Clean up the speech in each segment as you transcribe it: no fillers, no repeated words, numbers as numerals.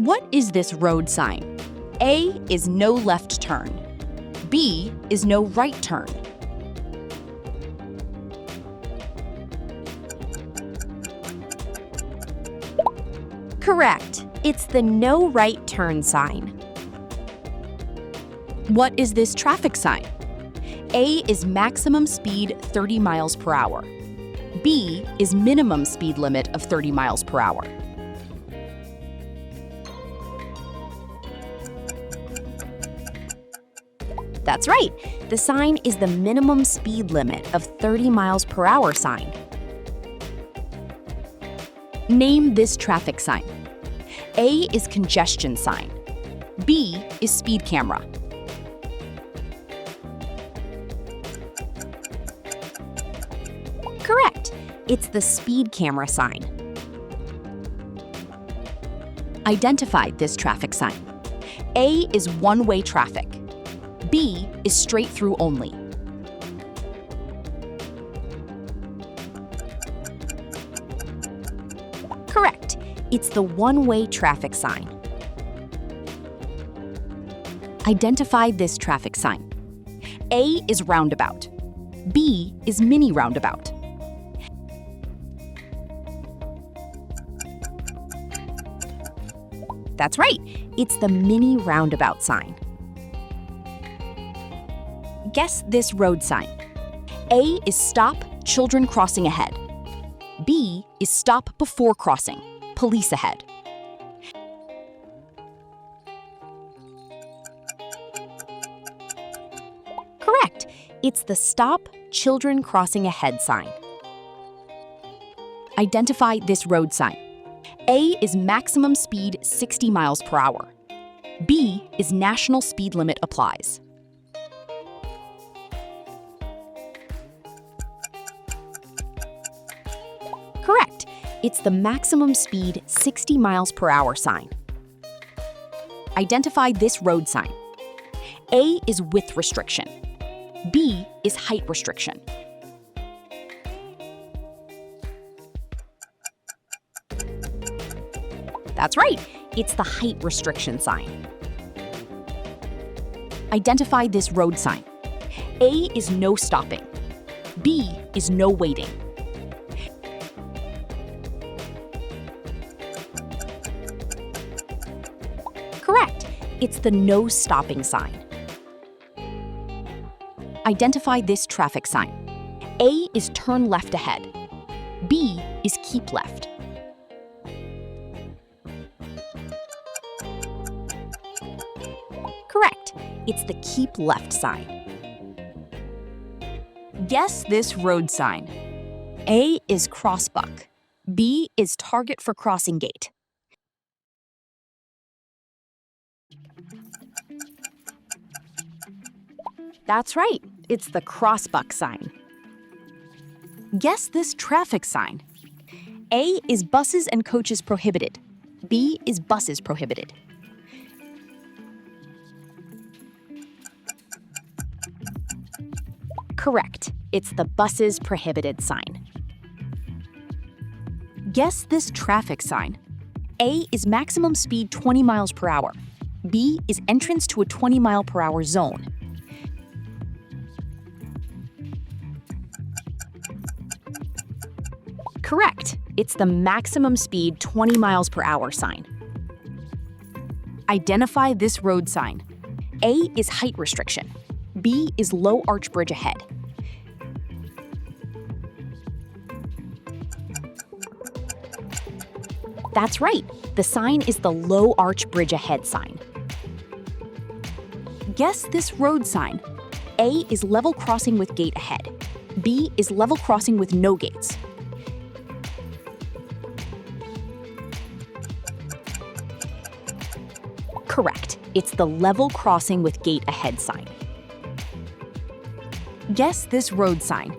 What is this road sign? A is no left turn. B is no right turn. Correct. It's the no right turn sign. What is this traffic sign? A is maximum speed 30 miles per hour. B is minimum speed limit of 30 miles per hour. That's right. The sign is the minimum speed limit of 30 miles per hour sign. Name this traffic sign. A is congestion sign. B is speed camera. Correct. It's the speed camera sign. Identify this traffic sign. A is one-way traffic. B is straight through only. Correct. It's the one-way traffic sign. Identify this traffic sign. A is roundabout. B is mini roundabout. That's right. It's the mini roundabout sign. Guess this road sign. A is stop, children crossing ahead. B is stop before crossing, police ahead. Correct. It's the stop, children crossing ahead sign. Identify this road sign. A is maximum speed 60 miles per hour. B is national speed limit applies. Correct. It's the maximum speed 60 miles per hour sign. Identify this road sign. A is width restriction. B is height restriction. That's right. It's the height restriction sign. Identify this road sign. A is no stopping. B is no waiting. Correct. It's the no stopping sign. Identify this traffic sign. A is turn left ahead. B is keep left. Correct. It's the keep left sign. Guess this road sign. A is Crossbuck. B is target for crossing gate. That's right. It's the Crossbuck sign. Guess this traffic sign. A is buses and coaches prohibited. B is buses prohibited. Correct. It's the buses prohibited sign. Guess this traffic sign. A is maximum speed 20 miles per hour. B is entrance to a 20 mile per hour zone. Correct. It's the maximum speed 20 miles per hour sign. Identify this road sign. A is height restriction. B is low arch bridge ahead. That's right. The sign is the low arch bridge ahead sign. Guess this road sign. A is level crossing with gate ahead. B is level crossing with no gates. Correct. It's the level crossing with gate ahead sign. Guess this road sign.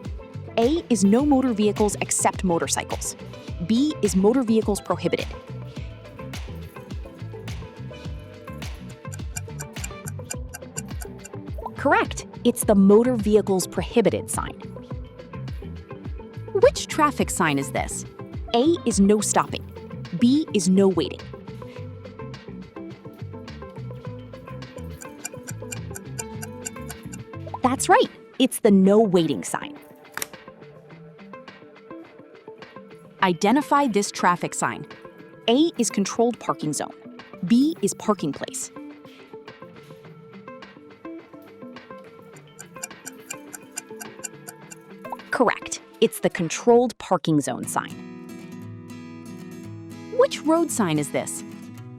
A is no motor vehicles except motorcycles. B is motor vehicles prohibited. Correct. It's the motor vehicles prohibited sign. Which traffic sign is this? A is no stopping. B is no waiting. That's right. It's the no waiting sign. Identify this traffic sign. A is controlled parking zone. B is parking place. Correct. It's the controlled parking zone sign. Which road sign is this?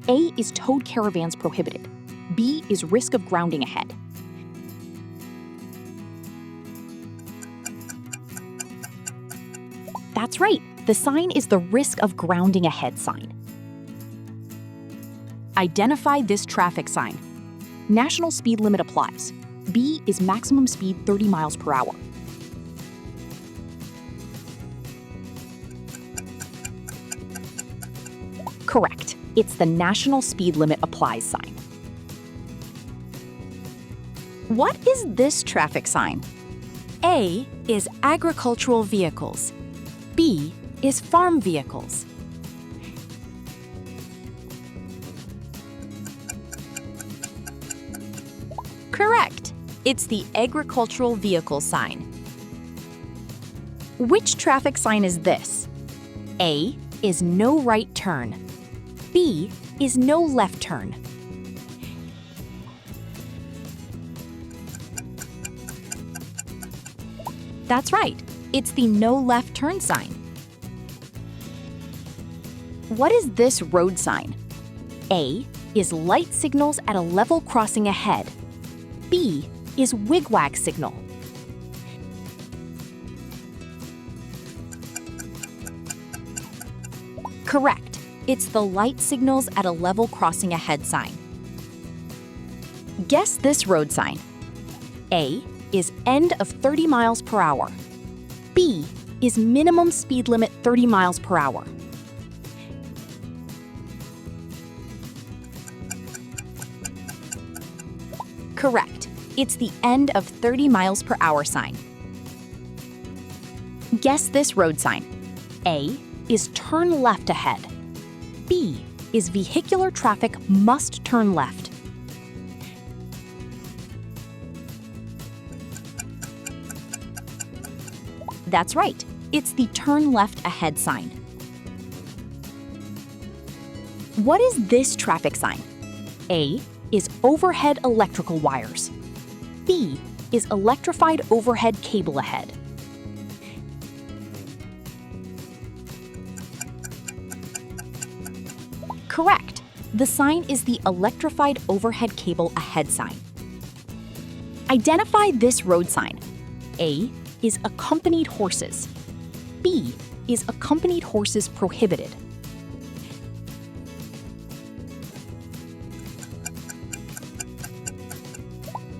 A is towed caravans prohibited. B is risk of grounding ahead. That's right. The sign is the risk of grounding ahead sign. Identify this traffic sign. National speed limit applies. B is maximum speed 30 miles per hour. Correct. It's the national speed limit applies sign. What is this traffic sign? A is agricultural vehicles. B is farm vehicles. Correct. It's the agricultural vehicle sign. Which traffic sign is this? A is no right turn. B is no left turn. That's right. It's the no left turn sign. What is this road sign? A is light signals at a level crossing ahead. B is wigwag signal. Correct. It's the light signals at a level crossing ahead sign. Guess this road sign. A is end of 30 miles per hour. B is minimum speed limit 30 miles per hour. Correct. It's the end of 30 miles per hour sign. Guess this road sign. A is turn left ahead. B is vehicular traffic must turn left. That's right. It's the turn left ahead sign. What is this traffic sign? A is overhead electrical wires. B is electrified overhead cable ahead. Correct. The sign is the electrified overhead cable ahead sign. Identify this road sign. A is accompanied horses. B is accompanied horses prohibited.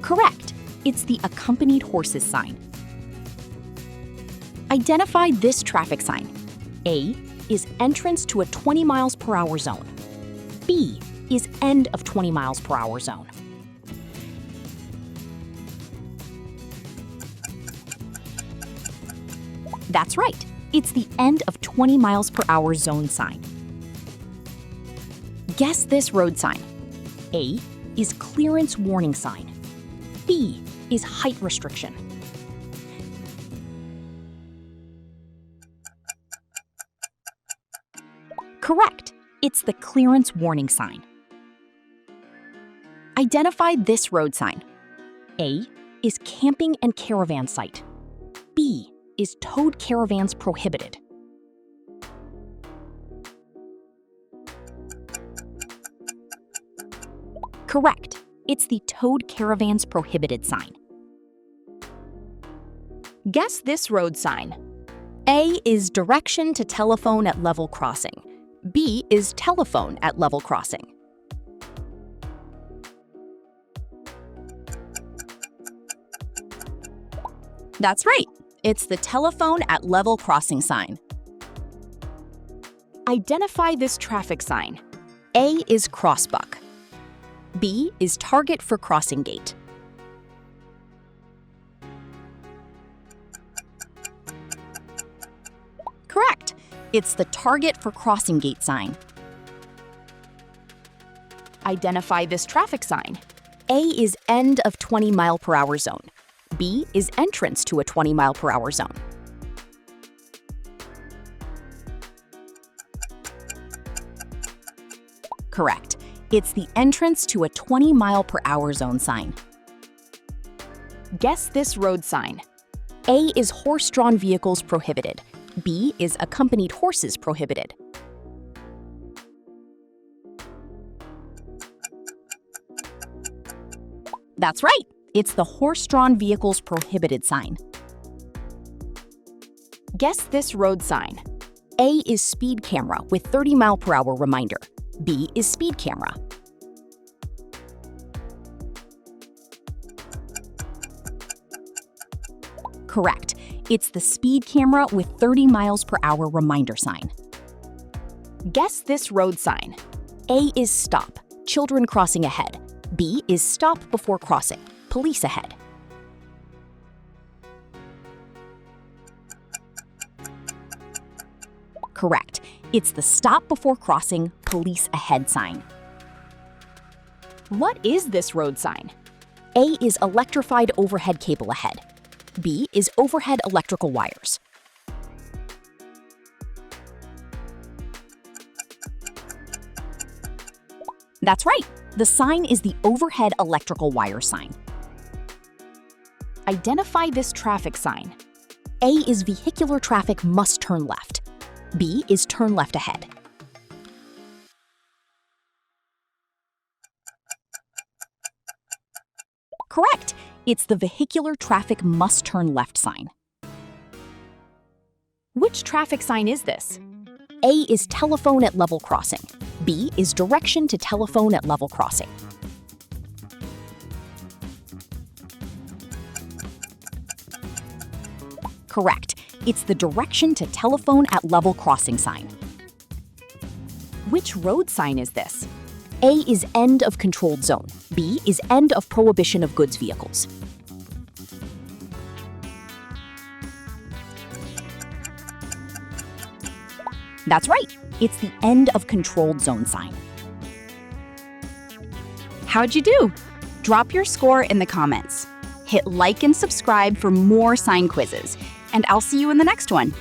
Correct. It's the accompanied horses sign. Identify this traffic sign. A is entrance to a 20 miles per hour zone. B is end of 20 miles per hour zone. That's right. It's the end of 20 miles per hour zone sign. Guess this road sign. A is clearance warning sign. B is height restriction. Correct. It's the clearance warning sign. Identify this road sign. A is camping and caravan site. B is towed caravans prohibited. Correct. It's the towed caravans prohibited sign. Guess this road sign. A is direction to telephone at level crossing. B is telephone at level crossing. That's right. It's the telephone at level crossing sign. Identify this traffic sign. A is Crossbuck. B is target for crossing gate. Correct. It's the target for crossing gate sign. Identify this traffic sign. A is end of 20 mile per hour zone. B is entrance to a 20-mile-per-hour zone. Correct. It's the entrance to a 20-mile-per-hour zone sign. Guess this road sign. A is horse-drawn vehicles prohibited. B is accompanied horses prohibited. That's right. It's the horse-drawn vehicles prohibited sign. Guess this road sign. A is speed camera with 30-mile-per-hour reminder. B is speed camera. Correct. It's the speed camera with 30 miles per hour reminder sign. Guess this road sign. A is stop, children crossing ahead. B is stop before crossing, police ahead. Correct. It's the stop before crossing, police ahead sign. What is this road sign? A is electrified overhead cable ahead. B is overhead electrical wires. That's right. The sign is the overhead electrical wire sign. Identify this traffic sign. A is vehicular traffic must turn left. B is turn left ahead. Correct. It's the vehicular traffic must turn left sign. Which traffic sign is this? A is telephone at level crossing. B is direction to telephone at level crossing. Correct. It's the direction to telephone at level crossing sign. Which road sign is this? A is end of controlled zone. B is end of prohibition of goods vehicles. That's right. It's the end of controlled zone sign. How'd you do? Drop your score in the comments. Hit like and subscribe for more sign quizzes, and I'll see you in the next one.